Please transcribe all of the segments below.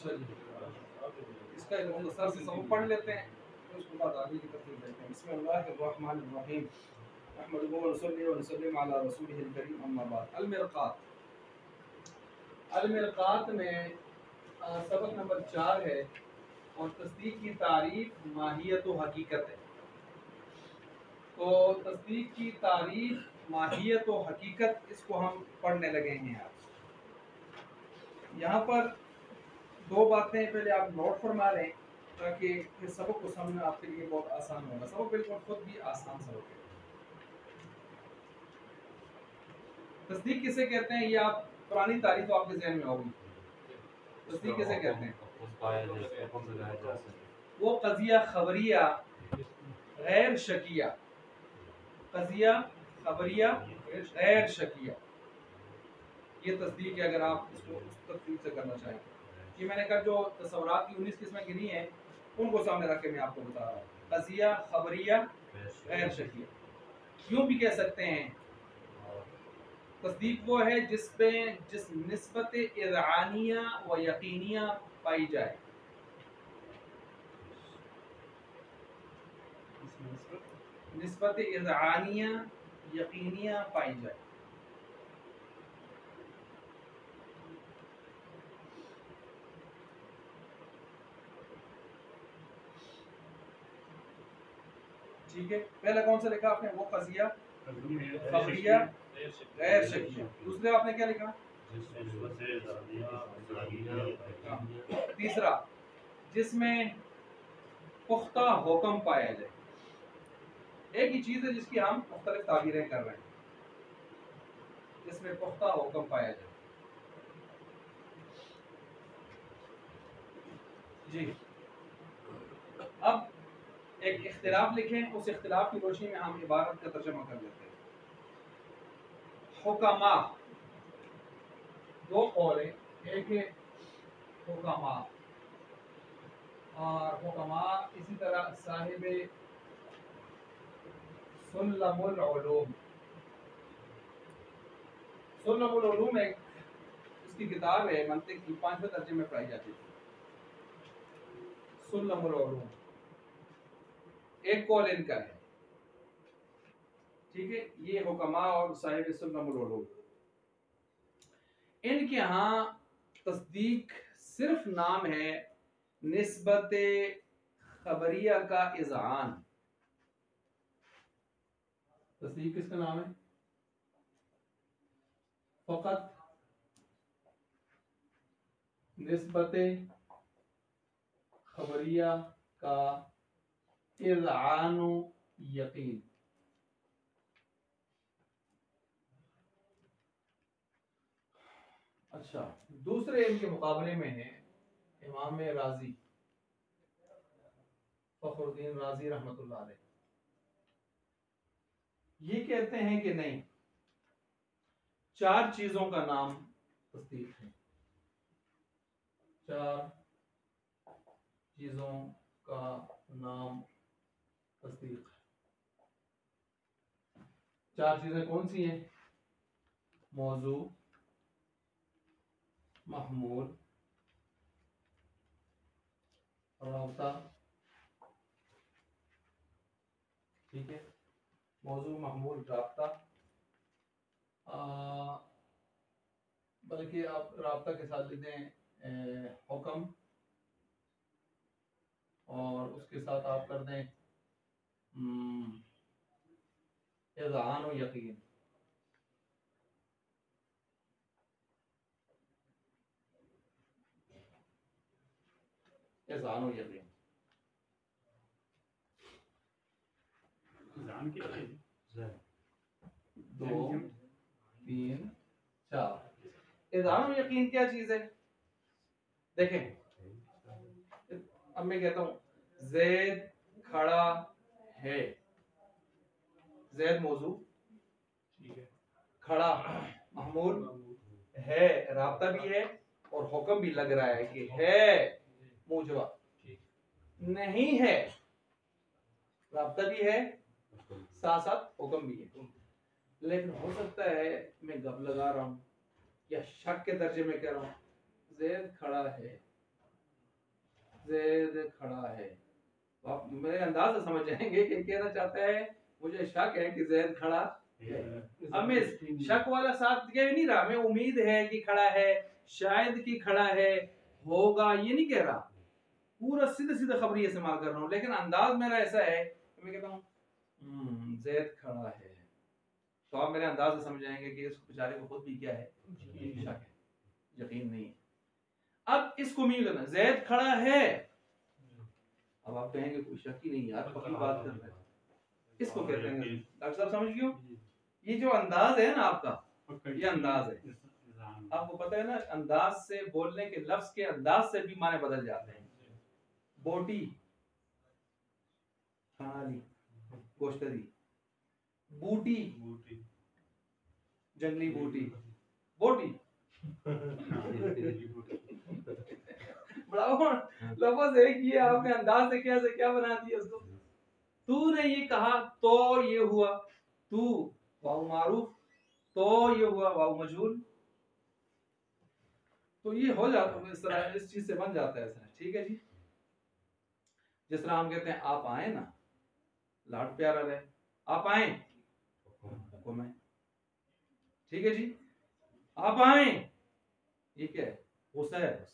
अच्छा जी, इसका एक मुख्तसर से सबक पढ़ लेते हैं, फिर उसके बाद आगे की तरफ देखते हैं। बिस्मिल्लाहिर्रहमानिर्रहीम, नहमदुहु व नसल्ली व नसल्लिम अला रसूलिहिल करीम, अम्मा बाद। अल-मिरक़ात में सबक नंबर 4 है और तस्दीक की तारीफ, माहियत व हकीकत है। तो तस्दीक की तारीफ, माहियत व हकीकत, इसको हम पढ़ने लगे हैं आज। यहाँ पर दो बातें पहले आप नोट फरमा लें ताकि फिर सबक को समझना आपके लिए बहुत आसान होगा। सबक बिल्कुल खुद भी आसान सबक है। तस्दीक किसे कहते हैं, ये आप पुरानी तारीफ तो आपके जहन में होगी। तस्दीक किसे कहते हैं? वो कज़िया खबरिया गैर शकिया, कज़िया खबरिया गैर शकिया, ये तस्दीक है अगर आप इसको उस तरतीब से करना चाहें। कि मैंने कहा जो तस्वुरात की 19 किस्में गिनी हैं उनको सामने रख के मैं आपको बता रहा हूँ। कज़िया खबरिया गैर शकिया, यूँ भी कह सकते हैं तस्दीक वो है जिस निस्बत इज़आनिया व यकीनिया पाई जाए। निस्बत इज़आनिया यकीनिया पाई जाए। ठीक है, पहला कौन सा लिखा आपने? वो कज़िया खबरिया गैर शकिया। दूसरे आपने क्या लिखा? तीसरा जिसमें पुख्ता हुक्म पाया जाए। एक ही चीज है जिसकी हम मुख्तलिफ ताबीरें कर रहे हैं, जिसमें पुख्ता हुक्म पाया जाए। जी, अब एक इख्तिलाफ लिखें, उस इख्तिलाफ की रोशनी में हम इबारत का तर्जुमा कर लेते हैं। हुक्मा, दो कौल है, एक है हुक्मा और हुक्मा इसी तरह साहिब सुल्लमुल उलूम। सुल्लमुल उलूम एक इसकी किताब है, मंतिक की 5वें दर्जे में पढ़ाई जाती है। सुल्लमुल उलूम एक कौल इनका है, ठीक है। ये हुक्मा और साहिब सुल्लमुल उलूम, इनके यहाँ तस्दीक सिर्फ नाम है, निस्बत खबरिया का इज़आन। तस्दीक किसका नाम है? फकत निस्बत खबरिया का इज़आन यकीन। अच्छा, दूसरे इनके मुकाबले में है इमाम राजी, फखरुद्दीन राजी रहमतुल्लाह अलैह। ये कहते हैं कि नहीं, 4 चीजों का नाम तस्दीक है। 4 चीजों का नाम तस्दीक है। 4 चीजें कौन सी हैं? मौजू, महमूल, राब्ता, ठीक है। मौजू, महमूल, राब्ता, बल्कि आप राब्ता के साथ लिख दें हुक्म, और उसके साथ आप कर दें इज़आन व यकीन। इज़आन व यकीन दो, तीन, चार। इज़आन व यकीन क्या चीज है? देखें, अब मैं कहता हूं जैद खड़ा है, जैद मौजू, खड़ा महमूल है, राब्ता भी है और हुक्म भी लग रहा है कि है मूजबा, नहीं है राब्ता भी है साथ साथ हुक्म भी है। लेकिन हो सकता है मैं गप लगा रहा हूं या शक के दर्जे में कह रहा हूं, जैद खड़ा है जैद खड़ा है। तो आप मेरे अंदाज से समझ जाएंगे कि कहना चाहता है मुझे शक है कि जैद खड़ा है। अब मैं शक वाला साथ कह नहीं रहा, मैं उम्मीद है कि खड़ा है, शायद कि खड़ा है, होगा ये नहीं कह रहा, पूरा सीधे सीधे खबरी इस्तेमाल कर रहा हूँ, लेकिन अंदाज मेरा ऐसा है कि मैं कहता हूँ जैद खड़ा है। तो आप मेरे अंदाज से समझ जाएंगे कि इस बेचारे को खुद भी क्या है, शक है, यकीन नहीं है। अब इसको मीन करना, जैद खड़ा है। अब आप कहेंगे कोई शक ही नहीं यार, पक्की बात कर रहे हैं, इसको कहते हैं डॉक्टर साहब समझ गए। ये जो अंदाज है ना आपका, ये अंदाज है, आपको पता है ना, अंदाज से बोलने के लफ्ज के अंदाज से भी माने बदल जाते हैं। बोटी, खाली, गोश्तरी, बूटी, जंगली बूटी, बोटी बड़ा लफ्ज है कि आपने अंदाज से क्या बना दिया उसको। तूने ये कहा तो ये हुआ, तू वाव मारूफ, तो ये हुआ वाव मजहूल। तो ये हो जाता, इस तरह इस चीज से बन जाता है ऐसा, ठीक है जी। जिस तरह हम कहते हैं आप आए ना, लाड प्यारा रहे, आप आए हुक्म है, ठीक है जी। आप आए, ये क्या है, गुस्सा है,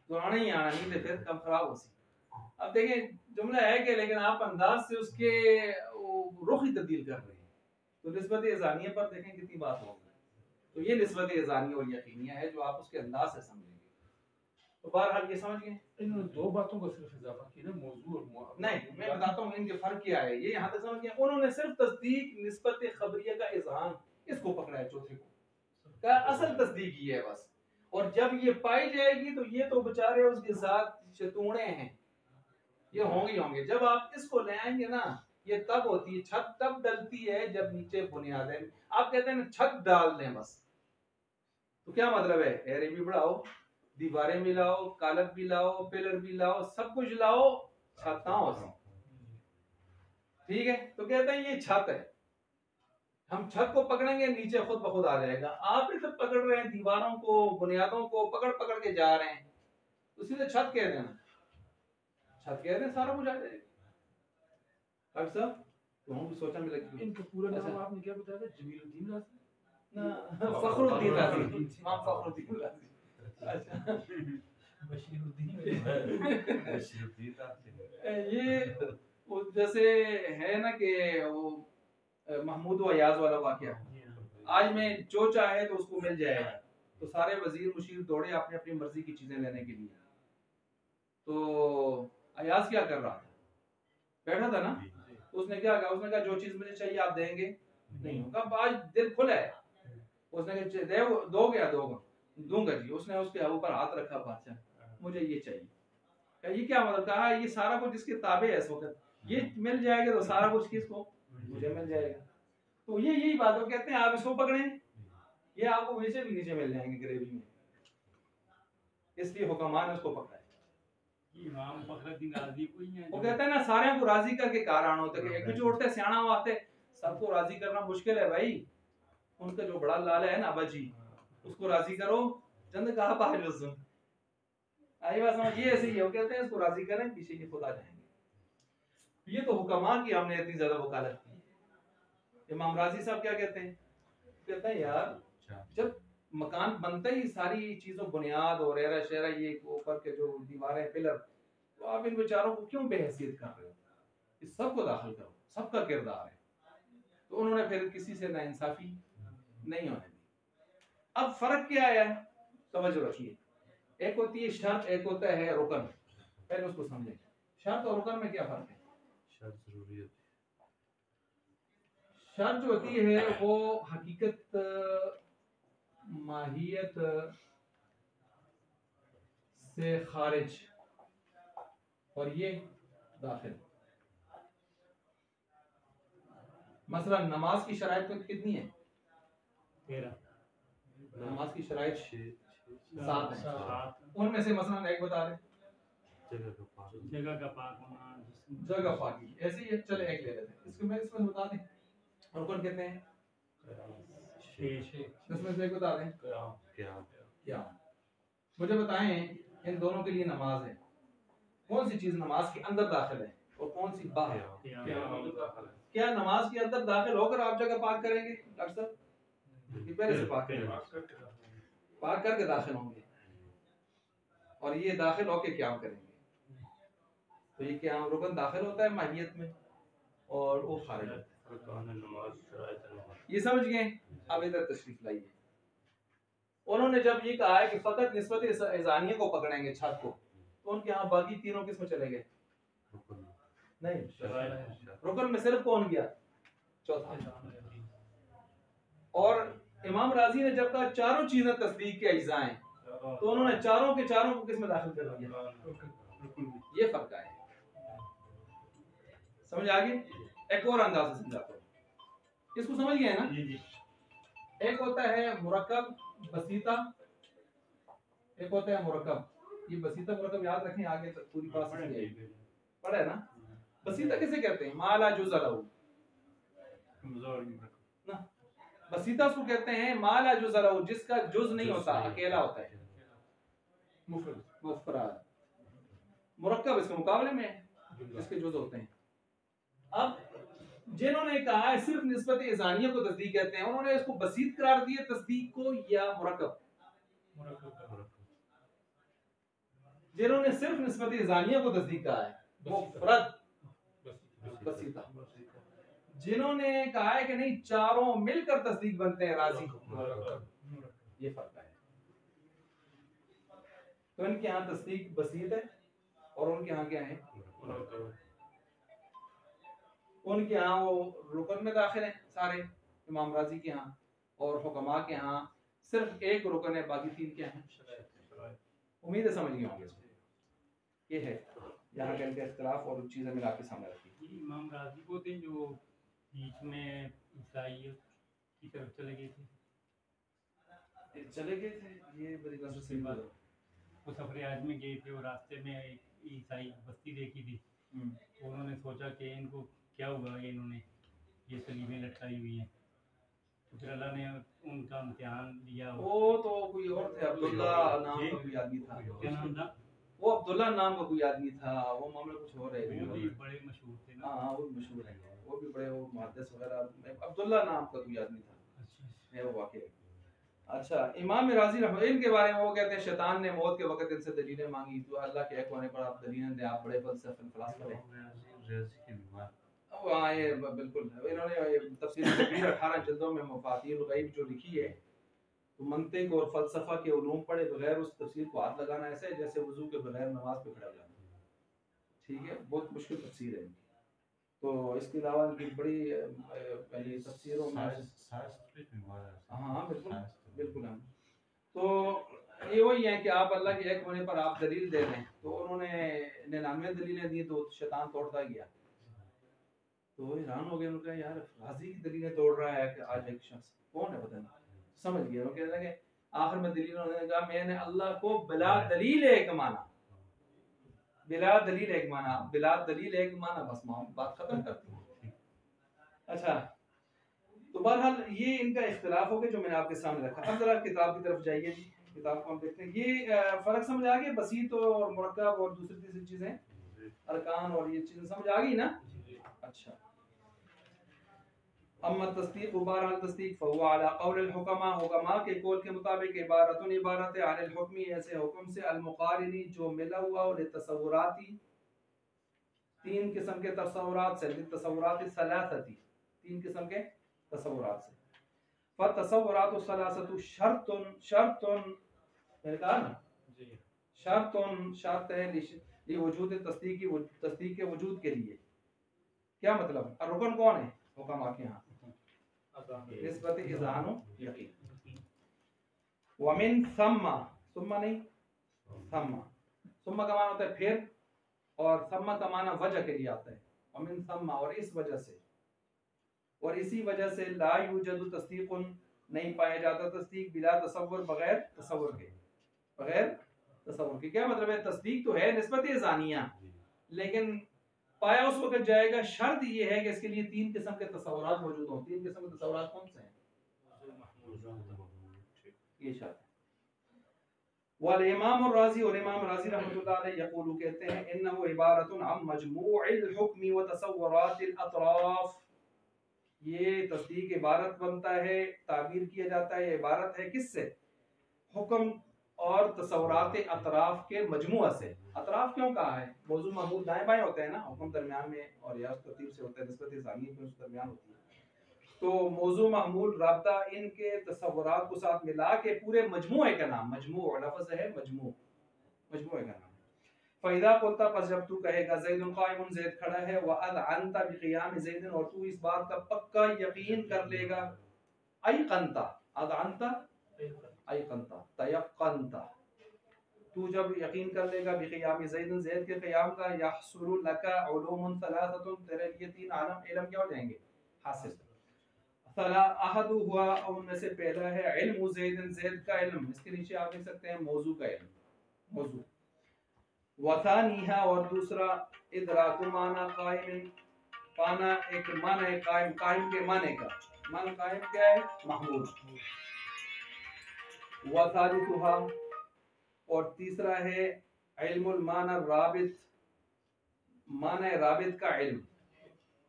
तो आना ही आना, नहीं तो फिर कम खराब हो सी। अब देखें जुमला है कि, लेकिन आप अंदाज से उसके रुख ही तब्दील कर रहे हैं। तो निस्बत इज़ानिया पर देखें कितनी बात होगी। तो ये निस्बत इज़ानिया और यकीनिया है जो आप उसके अंदाज से समझेंगे। तो बहरहाल ये समझ गए, इन्होंने दो बातों को सिर्फ इजाफा किया ना, मौजू और नहीं मैं बताता हूँ इनके फर्क क्या है, ये यहाँ तक समझ गए। उन्होंने सिर्फ तस्दीक निस्बत खबरिया का इज़हान इसको पकड़ा है, चौथे को का असल तस्दीक ये है बस। और जब ये पाई जाएगी तो ये तो बेचारे उसके साथ शतूड़े हैं, ये होंगे। जब आप इसको ले आएंगे ना, ये तब होती है, छत तब डलती है जब नीचे बुनियादें, आप कहते हैं ना छत डाल दें बस, तो क्या मतलब है, एरे भी बढ़ाओ, दीवारें भी लाओ, कालक भी लाओ, पिलर भी लाओ, सब कुछ लाओ, छत ना हो, ठीक है। तो कहते हैं ये छत है, हम छत को पकड़ेंगे नीचे खुद ब खुद आ जाएगा। आप इधर पकड़ रहे हैं दीवारों को, बुनियादों को पकड़ पकड़ के जा रहे हैं, तो सीधे छत कह देना, छत कह दें सारा कुछ आ जाएगा। डॉक्टर साहब तो हम भी सोचा में लगी, इनका पूरा नाम आपने क्या बताया था, जमीलुद्दीन राज़ी ना, फखरुद्दीन राज़ी, इमाम फखरुद्दीन राज़ी, अच्छा ये वो जैसे है ना कि वो महमूद व अयाज वाला वाकया, आज में जो चाहे तो उसको मिल जाएगा, तो सारे वजीर मुशीर दौड़े अपनी अपनी मर्जी की चीजें लेने के लिए। तो अयाज क्या कर रहा था, बैठा था ना, तो उसने क्या कहा, उसने कहा जो चीज मुझे चाहिए आप देंगे नहीं, होगा आज दिल खुला है, उसने कहा दोगे, दूंगा जी। उसने उसके ऊपर हाथ रखा, बादशाह मुझे ये चाहिए। कहा ये क्या मतलब, कहा ये सारा कुछ जिसके ताबे है इस वक्त, ये मिल जाएगा तो सारा कुछ किसको, मुझे मिल जाएगा। तो ये यही बात है, कहते हैं आप इसको पकड़ें, ये आपको वैसे भी नीचे मिल जाएंगे ग्रेवी में, इसलिए हुक्मान ने उसको पकड़ा है। इमाम फखरुद्दीन राज़ी कोई है, वो कहते हैं ना सारे को राजी करके कारण होता है, एक जो उठते सियाना वास्ते सबको राजी करना मुश्किल है भाई। उनका जो बड़ा लाला है ना अबाजी, उसको राजी करो, चंद कहा पाहिल सुन, आई बात समझ, ये ऐसे ही है। वो कहते हैं इसको राजी करें, पीछे ये खुद आ जाएंगे। ये तो हुक्मा की हमने इतनी ज्यादा वकालत की। इमाम राजी साहब क्या कहते हैं, कहते हैं यार जब मकान बनता ही सारी चीजों बुनियाद और एरा शेरा ये ऊपर के जो दीवारें पिलर, तो आप इन बेचारों को क्यों बेहैसियत कर रहे हो, इस सबको दाखिल करो, सबका किरदार है। तो उन्होंने फिर किसी से नाइंसाफी नहीं होने दी। अब फर्क क्या है, तवज्जो रखिए, एक होती है शर्त, एक होता है रुकन। पहले उसको समझें, शर्त और रुकन में क्या फर्क है। शर्त जरूरी होती शर्त जो होती है वो हकीकत माहियत से खारिज, और ये दाखिल। मसलन नमाज की शराइत तो कितनी है, 13, नमाज की शराइत 7 है, 7, उनमें से मसलन एक बता दें, जगह का पाक होना, जगह पाकी, ऐसे ही चले एक ले लेते हैं, इसको मैं इसमें बता दें, रुकन कहते हैं 6, इसमें से एक बता दें क्या क्या। मुझे बताएं इन दोनों के लिए नमाज है, कौन सी चीज नमाज के अंदर दाखिल है और कौन सी बाहर? क्या नमाज के अंदर दाखिल होकर आप जगह पाक करेंगे डॉक्टर साहब? कि पहले से पाक करेंगे? पाक करके दाखिल होंगे और ये दाखिल होके क्या करेंगे? तो ये क्या रुकन दाखिल होता है माहियत में और वो खारिज होता है। ये समझ गए? अब इधर तशरीफ लाइए। उन्होंने जब ये कहा है कि फकत निस्बत इज़ानिया को पकड़ेंगे छत को, तो उनके यहाँ बाकी तीनों किस में चले गए? नहीं, रुकन में सिर्फ कौन गया? चौथा। और इमाम राजी ने जब कहा चारों चीजें तस्दीक के अज्जा हैं, तो उन्होंने चारों के चारों को किस में दाखिल कर दिया? ये फर्क है। समझ आ गई? एक और अंदाज से समझाता हूँ, इसको समझ गए ना? एक होता है मुरक्कब बसीता, एक होता है मुरक्कब। ये बसीता मुरक्कब याद रखें, आगे तक पूरी बात पढ़ा है ना? बसीता किसे कहते हैं? माला जुज़ा लहू ना। बसीता उसको कहते हैं माला जुज़ा लहू, जिसका जुज नहीं होता, अकेला होता है, मुफरद। मुरक्कब इसके मुकाबले में है, जिसके जुज होते हैं। अब जिन्होंने कहा है सिर्फ निस्बत इज़ानिया को तस्दीक कहते हैं, उन्होंने इसको बसीत करार दिया तस्दीक को या मुरक्कब? जिन्होंने सिर्फ निस्बत इज़ानिया को तस्दीक कहा है वो मुफरद बसीता। जिन्होंने कहा है कि नहीं चारों मिलकर तस्दीक बनते हैं राजी, ये फर्क है। तो इनके यहाँ तस्दीक बसीत है और उनके यहाँ क्या है? उनके यहाँ वो रुकन में दाखिल है सारे, इमाम राजी के यहाँ, और हुक्मा के यहाँ सिर्फ एक रुकन है, बाकी तीन क्या हैं? उम्मीद है समझ गए होंगे। ये है यहाँ का इनका इख्तिलाफ और चीजें मिला के सामने रखी। इमाम राजी को थे जो बीच में ईसाइयत की तरफ चले गए थे, ये बड़ी बात सही बात है। वो सफर आज में गए थे और रास्ते में एक ईसाई बस्ती देखी थी, तो उन्होंने सोचा कि इनको क्या हुआ, ये इन्होंने ये सलीबें लटकाई हुई हैं, तो फिर अल्लाह ने उनका इम्तिहान लिया। वो तो कोई और थे, अब्दुल्ला नाम का कोई आदमी था। क्या नाम था? वो अब्दुल्ला नाम का कोई आदमी था, वो मामला कुछ और है। वो भी बड़े मशहूर थे ना। हाँ वो मशहूर है, वो भी बड़े, वो मुहद्दिस वगैरह, अब्दुल्ला नाम का कोई आदमी था। है वो वाकई। अच्छा, इमाम राजी इनके बारे में वो कहते हैं शैतान ने मौत के वक्त इनसे दलीलें मांगी, तो अल्लाह के एक होने पर आप दलीलें दें, आप बड़े फलसफे फलसफे हैं। हाँ ये बिल्कुल, इन्होंने तफसीर कबीर 18 जिल्दों में मफातीहुल गैब जो लिखी है, तो मंतिक और फलसफा के उलूम पढ़े बगैर उस तफसीर को हाथ लगाना ऐसा है जैसे वजू के बगैर नमाज पे खड़ा रहना। ठीक है, बहुत मुश्किल तफसीर है। तो इसके अलावा इनकी बड़ी पहली तफसीरों में हाँ बिल्कुल बिल्कुल हम तो ये वही है कि आप अल्लाह के एक होने पर आप दलील दे रहे हैं, तो उन्होंने 99 दलीलें दी तो शैतान तोड़ता गया, तो वो हैरान हो गए। उन्होंने कहा यार राजी की दलीलें तोड़ रहा है कि आज एक शख्स कौन है पता नहीं, समझ गया। वो कहते हैं कि आखिर में दलील, उन्होंने कहा मैंने अल्लाह को बिला दलील एक माना, बिला दलील एक माना, बिला दलील एक माना, बस बात खत्म करती हूँ। अच्छा, तो बहरहाल ये इनका इख्तिलाफ हो गया जो मैंने आपके सामने रखा। अब जरा किताब की तरफ जाइए जी, किताब को हम देखते हैं। ये फर्क समझ आ गया बसीत और मुरक्कब और दूसरी तीसरी चीजें, अरकान और ये चीजें समझ आ गई ना? अच्छा, अम्मा तस्दीक बहरहाल तस्दीक फहुवा अला कौल अल हुकमा, हुकमा के कौल के मुताबिक इबारतुन इबारत है अनिल हुक्मी, ऐसे हुक्म से, अल मुकारिनी जो मिला हुआ, और तसव्वुराती तीन किस्म के तसव्वुरात से, तसव्वुरात सलासती तीन किस्म के तसव्वुरात से। फतसव्वुरातु सलासतु शर्तुन, शर्तुन मैंने कहा ना जी, शर्तुन शर्त है लिवजूद तस्दीक के वजूद के लिए। क्या मतलब? रुकन कौन है हुक्मा के यहाँ? निस्बत इज़ान यकीन। वमिन सम्मा, सुम्मा नहीं सम्मा, सुम्मा का माना होता है फिर, और सम्मा का माना वजह के लिए आता है। वमिन सम्मा, और इस वजह से, और इसी वजह से ला यूजदु तस्दीकुन, नहीं पाया जाता तस्दीक, बिला तसव्वुर, बगैर तसव्वुर के, बगैर तसव्वुर के। क्या मतलब है? तस्दीक तो है निस्बत इज़ानिया, लेकिन पाया उस वक्त जाएगा, शर्त ये है कि इसके लिए तीन किस्म के तसव्वुरात मौजूद हों। तीन किस्म के तसव्वुरात कौन से हैं? ये शर्त। वल इमाम राजी और इमाम राजी रहमतुल्लाह अलैह यक़ूलु कहते हैं इन्नहु इबारतुन अन मजमूइल हुक्मी व तसव्वुरातिल अतराफ, ये तस्दीक इबारत बनता है, ताबीर किया जाता है, इबारत है किससे? हुक्म और तसव्वुरात अतराफ के मजमुआ से। अतराफ क्यों कहा है? मौजू महमूद दाएं बाएं होते हैं ना, हुक्म दरमियान में और या तरतीब से होता है, निस्बत ज़ानी में उस दरमियान होती है। तो मौजू महमूल राब्ता इनके तसव्वुरात को साथ मिला के पूरे मजमुए का नाम, मजमू लफ्ज़ है मजमू, मजमुए का नाम। फ़ैदा कुलता, पस जब तू कहेगा ज़ैदुन क़ाइमुन, ज़ैद खड़ा है, व अज़अनता बिक़ियाम ज़ैदिन, और तू इस बात का पक्का यकीन कर लेगा, अयक़नता, अज़अनता अयक़नता तयक़नता, तू जब यकीन कर लेगा बिक़ियाम ज़ैदिन, ज़ैद के क़याम का, यहसुलु लका उलूमुन सलासतुन, तेरे लिए तीन आलम इल्म क्या हो जाएंगे? हासिल। अहदु हुआ, उनमें से पहला है इल्मु ज़ैदिन, ज़ैद का इल्म, इसके नीचे आप देख सकते हैं मौजू का इल्म, मौजू। वसानीहा, और दूसरा इदराकु माना कायम, पाना एक माना है कायम, कायम के माने का, माना कायम क्या है? महमूद। वसालिसुहा, और तीसरा है इल्मुल माना राबित, माना है राबित का इल्म,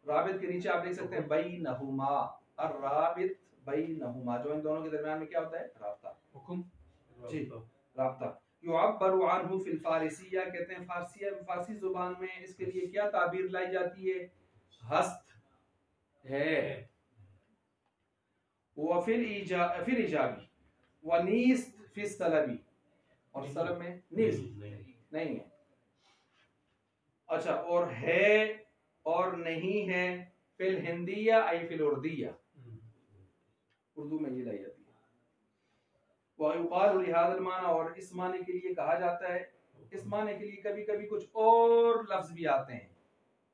राबित के नीचे आप देख सकते हैं बैनहुमा, अर्राबित बैनहुमा, जो इन दोनों के दरमियान में क्या होता है? राब्ता, हुक्म, जी राब्ता। युअब्बरु अन्हु फिल फारिसिया, कहते हैं फारसी जुबान में इसके लिए क्या ताबीर लाई जाती है? हस्त है। व फिल इजाबी व नीस्त फिस तलबी, और सलब में नीस्त नहीं है। अच्छा, और है और नहीं है फिल हिंदिया आई फिल उर्दिया, उर्दू में ये लाई जाती है। वयुकाल लिहादल माना, और इस माने के लिए कहा जाता है, इस माने के लिए कभी कभी कुछ और लफ्ज भी आते हैं।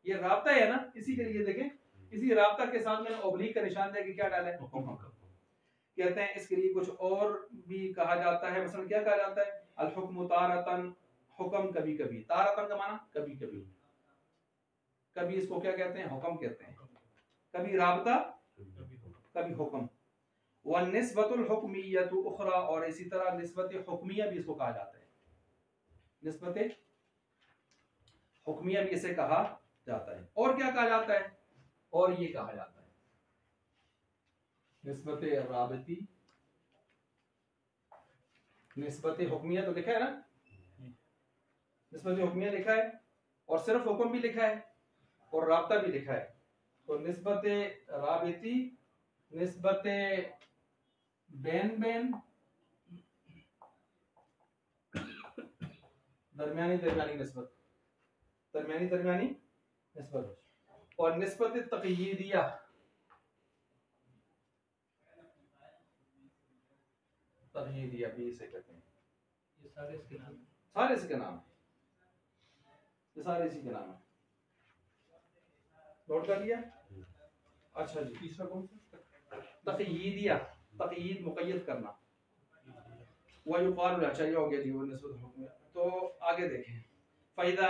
ये राब्ता है ना, इसी के लिए देखें, इसी राब्ता के साथ मैंने ओब्लिक का निशान दे के क्या डाला है? हुक्म। कहते हैं इसके लिए कुछ और भी कहा जाता है, मसलन क्या कहा जाता है? अल हुक्म तारतन, हुक्म कभी कभी, तारतन का माना कभी कभी, कभी इसको क्या कहते हैं? हुक्म कहते हैं। कभी राब्ता, कभी हुक्म। व निस्बतुल हुक्मियतु उखरा, और इसी तरह निस्बत हुक्मिया भी इसको कहा जाता है, निस्बत हुक्मिया भी इसे कहा जाता है। और क्या कहा जाता है? और ये कहा जाता है निस्बत राबती, निस्बत हुक्मिया तो लिखा है ना, निस्बत हुक्मिया लिखा है, और सिर्फ हुक्म भी लिखा है, और राब्ता भी लिखा है। तो निस्बत राबती, निस्बत बैन बैन, दरमियानी दरमियानी निस्बत, दरमियानी दरमियानी निस्बत, और निस्बत तक़यीदिया, तक़यीदिया भी इसे कहते हैं। ये सारे इसके नाम, सारे इसके नाम है, ये सारे इसी के नाम है। नोट कर लिया? अच्छा जी, तीसरा कौन सा? तक़यीदिया, तक़यीद मुक़य्यद करना। वयुक़ालु, अच्छा ये हो गया जी वो निस्बत हुक्म। तो आगे देखें, फ़ैदा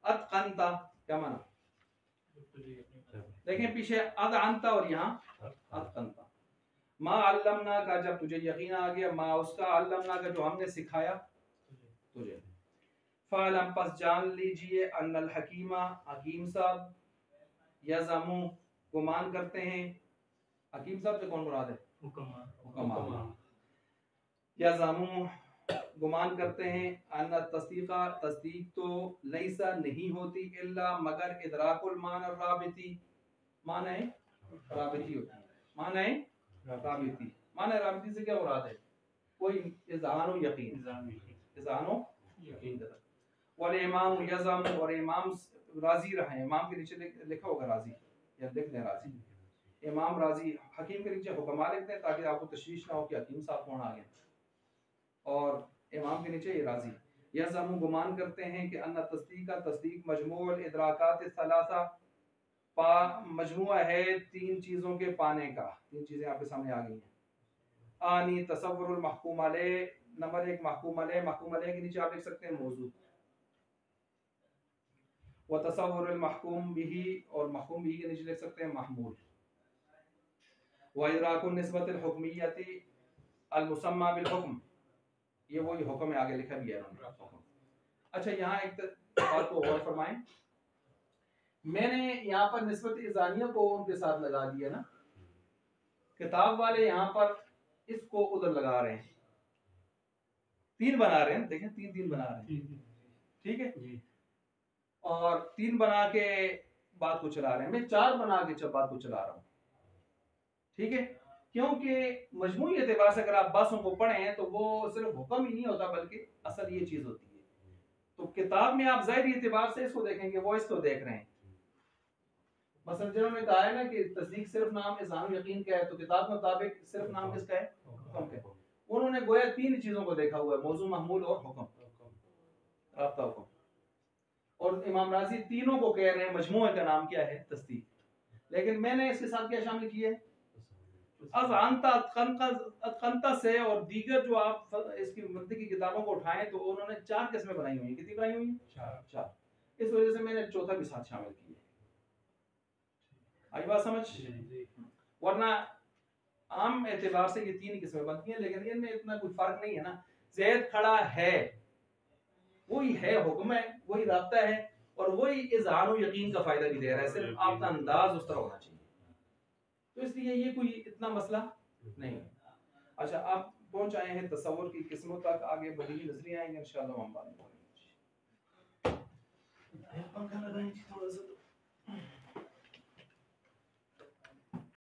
अतक़नता क्या माना? देखें पीछे अदअनता और यहाँ अतक़नता। मा अल्लमना का, जब तुझे यकीन आ गया, मा उसका, अल्लमना का जो हमने सिखाया तुझे। फ़अलम, पस जान लीजिए, अन्नल हकीमा, हकीम साहब, यज़मु गुमान करते हैं, हकीम साहब से कौन मुराद है? हुक्मा। यज़मु गुमान करते हैं, अन्ना तस्दीका, तस्दीक तो लैसा नहीं होती, इल्ला मगर इदराकुल मान राबिती, माना है राबिती होती है, माना है राबिती, माना राबिती से क्या मुराद है? कोई इज़हानो यकीन, इज़हानो यकीन। वल इमाम यज़म, और इमाम राजी रहे, इमाम के नीचे लिखा होगा राजी, या लिख दें राजी, इमाम राजी। हकीम के नीचे हुक्मा लिखते हैं ताकि आपको तशवीश ना हो कि हकीम साहब कौन आ गए, और इमाम के नीचे ये राजी। यज़मु गुमान करते हैं कि अन्ना तस्दीक का, तस्दीक मजमूअल इदराकात सलासा, मजमुआ है तीन चीज़ों के पाने का। तीन चीज़ें आपके सामने आ गई हैं। आनी तसव्वुरुल महकूम अलैह, नंबर एक महकूम अलैह, महकूम अलैह के नीचे आप लिख सकते हैं मौजू। व तसव्वुरुल महकूम बिही, और महकूम बिही के नीचे लिख सकते हैं महमूल। व इदराकुन निस्बतिल हुक्मिय्यति अल मुसम्मा बिल हुक्म, ये वही हुक्म है, आगे लिखा भी है उन्होंने। अच्छा यहाँ एक बात को और फरमाएं, मैंने यहाँ पर निस्बत इजानिया को उनके साथ लगा दिया ना, किताब वाले यहाँ पर इसको उधर लगा रहे हैं, 3 बना रहे हैं, देखें 3 बना रहे हैं, ठीक है, और 3 बना के बात को चला रहे हैं, मैं 4 बना के बात को चला रहा हूँ, ठीक है, क्योंकि मजमूई एतबार से अगर आप बासों को पढ़ें तो वो सिर्फ हुक्म ही नहीं होता बल्कि असल ये चीज होती है। तो किताब में आप ज़ाहिरी एतबार से इसको देखेंगे, वो इसको देख रहे हैं। मसलन जिन्होंने कहा है ना कि तस्दीक सिर्फ नाम इज़हार यकीन का है, तो किताब के मुताबिक सिर्फ नाम किसका है? हुक्म का है। उन्होंने गोया 3 चीजों को देखा हुआ है, मौजू, महमूल और हुक्म, राब्ता हुक्म। और इमाम राजी तीनों को कह रहे हैं मजमूए का नाम क्या है? तस्दीक। लेकिन मैंने इसके साथ क्या शामिल किया है? अतकंता से और दीगर जो आप इसकी मंतिक की किताबों को उठाएं तो उन्होंने 4 किस्में बनाई हुई हैं। कितनी बनाई हुई हैं? 4। इस वजह से मैंने चौथा भी साथ शामिल किया। आई बात समझ? वरना आम एतबार से ये 3 किस्में बनती हैं, लेकिन इनमें इतना कोई फर्क नहीं है ना। ज़ैद खड़ा है, वही है, हुक्म है, वही राब्ता है, और वही इज़हार यकीन का फायदा भी दे रहा है, सिर्फ आपका अंदाज उस तरह होना चाहिए। तो इसलिए ये कोई इतना मसला नहीं है। अच्छा, आप पहुंच आए हैं तसव्वुर की किस्मों तक, आगे बदीली नजरियां आएंगे इंशाअल्लाह हम बात करेंगे। पंखा लगाएं थोड़ा सा।